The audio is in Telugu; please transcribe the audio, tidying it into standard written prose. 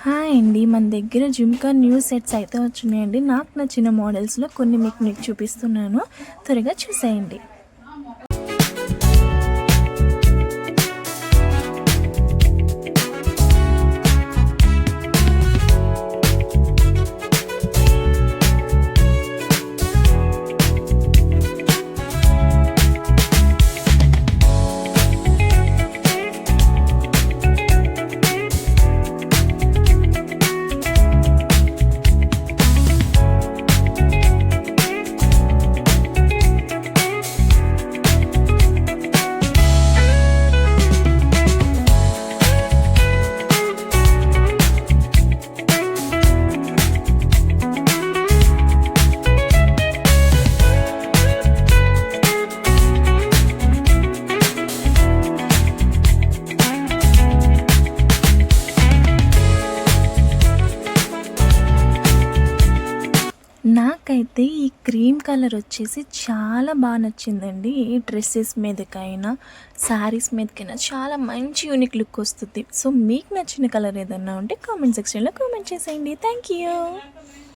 హాయ్ అండి. మన దగ్గర జుమ్కా న్యూ సెట్స్ అయితే వచ్చినాయండి. నాకు నచ్చిన మోడల్స్‌లో కొన్ని మీకు చూపిస్తున్నాను. త్వరగా చూసేయండి. నాకైతే ఈ క్రీమ్ కలర్ వచ్చేసి చాలా బాగా నచ్చిందండి. ఏ డ్రెస్సెస్ మీదకైనా, శారీస్ మీదకైనా చాలా మంచి యూనిక్ లుక్ వస్తుంది. సో మీకు నచ్చిన కలర్ ఏదన్నా ఉంటే కామెంట్ సెక్షన్లో కామెంట్ చేసేయండి. Thank you.